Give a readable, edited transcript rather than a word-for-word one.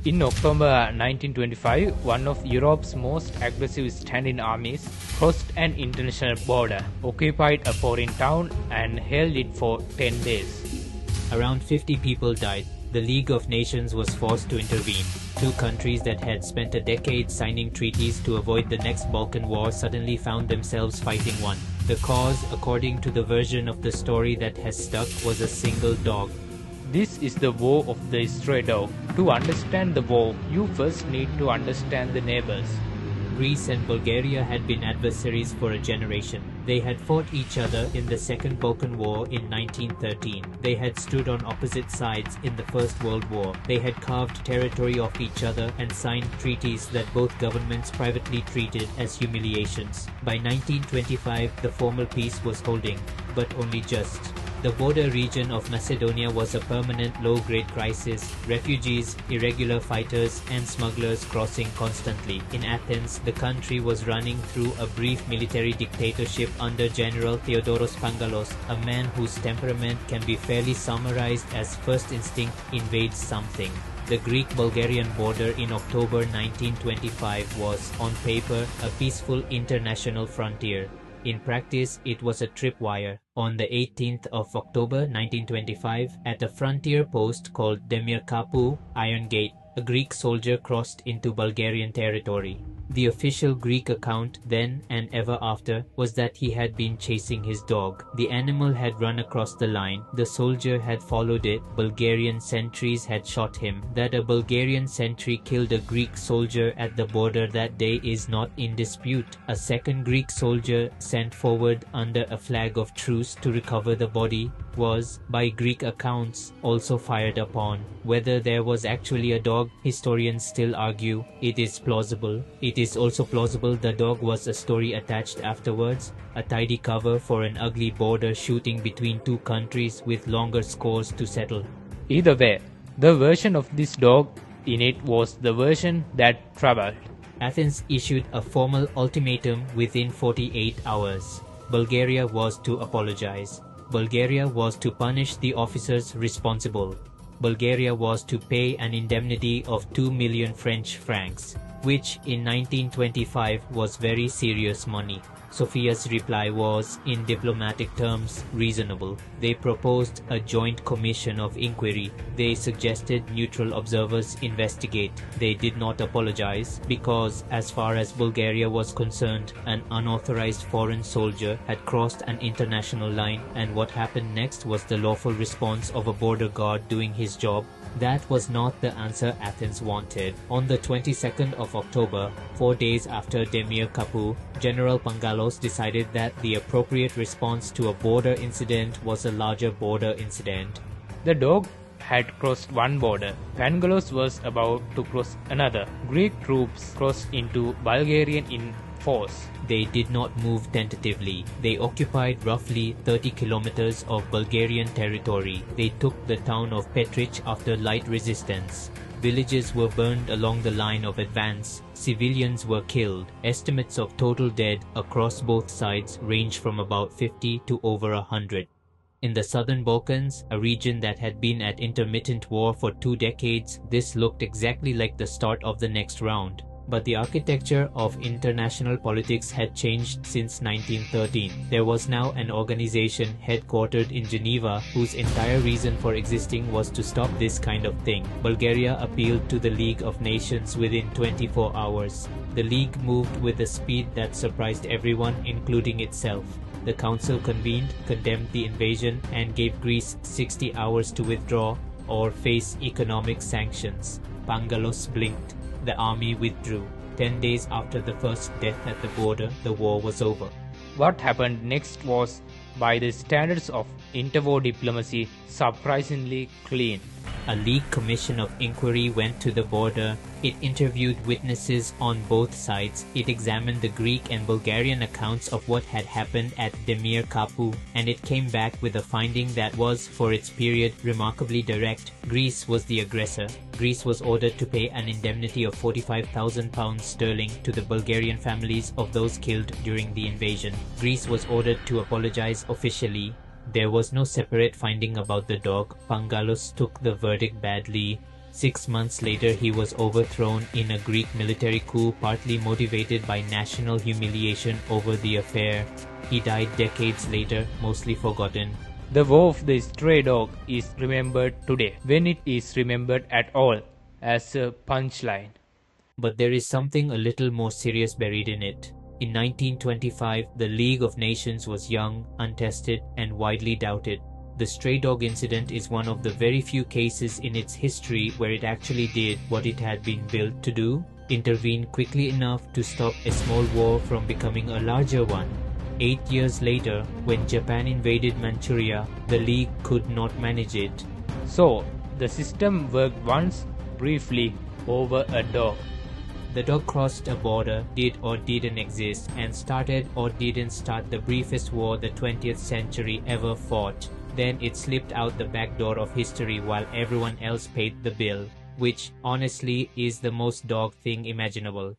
In October 1925, one of Europe's most aggressive standing armies crossed an international border, occupied a foreign town, and held it for 10 days. Around 50 people died. The League of Nations was forced to intervene. Two countries that had spent a decade signing treaties to avoid the next Balkan War suddenly found themselves fighting one. The cause, according to the version of the story that has stuck, was a single dog. This is the war of the stray dog. To understand the war, you first need to understand the neighbors. Greece and Bulgaria had been adversaries for a generation. They had fought each other in the Second Balkan War in 1913. They had stood on opposite sides in the First World War. They had carved territory off each other and signed treaties that both governments privately treated as humiliations. By 1925, the formal peace was holding, but only just. The border region of Macedonia was a permanent low-grade crisis, refugees, irregular fighters, and smugglers crossing constantly. In Athens, the country was running through a brief military dictatorship under General Theodoros Pangalos, a man whose temperament can be fairly summarized as first instinct invades something. The Greek-Bulgarian border in October 1925 was, on paper, a peaceful international frontier. In practice, it was a tripwire. On the 18th of October 1925, at a frontier post called Demirkapu Iron Gate, a Greek soldier crossed into Bulgarian territory. The official Greek account then and ever after was that he had been chasing his dog. The animal had run across the line. The soldier had followed it. Bulgarian sentries had shot him. That a Bulgarian sentry killed a Greek soldier at the border that day is not in dispute. A second Greek soldier sent forward under a flag of truce to recover the body was, by Greek accounts, also fired upon. Whether there was actually a dog, historians still argue. It is plausible. It is also plausible the dog was a story attached afterwards, a tidy cover for an ugly border shooting between two countries with longer scores to settle. Either way, the version of this dog in it was the version that traveled. Athens issued a formal ultimatum within 48 hours. Bulgaria was to apologize. Bulgaria was to punish the officers responsible. Bulgaria was to pay an indemnity of 2 million French francs, which in 1925 was very serious money. Sofia's reply was, in diplomatic terms, reasonable. They proposed a joint commission of inquiry. They suggested neutral observers investigate. They did not apologize because, as far as Bulgaria was concerned, an unauthorized foreign soldier had crossed an international line, and what happened next was the lawful response of a border guard doing his job. That was not the answer Athens wanted. On the 22nd of October, 4 days after Demirkapu, General Pangalos decided that the appropriate response to a border incident was a larger border incident. The dog had crossed one border. Pangalos was about to cross another. Greek troops crossed into Bulgarian in force. They did not move tentatively. They occupied roughly 30 kilometers of Bulgarian territory. They took the town of Petric after light resistance. Villages were burned along the line of advance. Civilians were killed. Estimates of total dead across both sides range from about 50 to over 100. In the southern Balkans, a region that had been at intermittent war for 2 decades, this looked exactly like the start of the next round. But the architecture of international politics had changed since 1913. There was now an organization headquartered in Geneva whose entire reason for existing was to stop this kind of thing. Bulgaria appealed to the League of Nations within 24 hours. The League moved with a speed that surprised everyone, including itself. The Council convened, condemned the invasion, and gave Greece 60 hours to withdraw or face economic sanctions. Pangalos blinked. The army withdrew. 10 days after the first death at the border, the war was over. What happened next was, by the standards of interwar diplomacy, surprisingly clean. A League commission of inquiry went to the border. It interviewed witnesses on both sides. It examined the Greek and Bulgarian accounts of what had happened at Demirkapu, and it came back with a finding that was, for its period, remarkably direct. Greece was the aggressor. Greece was ordered to pay an indemnity of £45,000 to the Bulgarian families of those killed during the invasion. Greece was ordered to apologize officially. There was no separate finding about the dog. Pangalos took the verdict badly. 6 months later, he was overthrown in a Greek military coup, partly motivated by national humiliation over the affair. He died decades later, mostly forgotten. The War of the Stray Dog is remembered today, when it is remembered at all, as a punchline. But there is something a little more serious buried in it. In 1925, the League of Nations was young, untested, and widely doubted. The stray dog incident is one of the very few cases in its history where it actually did what it had been built to do: intervene quickly enough to stop a small war from becoming a larger one. 8 years later, when Japan invaded Manchuria, the League could not manage it. So, the system worked once, briefly, over a dog. The dog crossed a border, did or didn't exist, and started or didn't start the briefest war the 20th century ever fought. Then it slipped out the back door of history while everyone else paid the bill, which honestly is the most dog thing imaginable.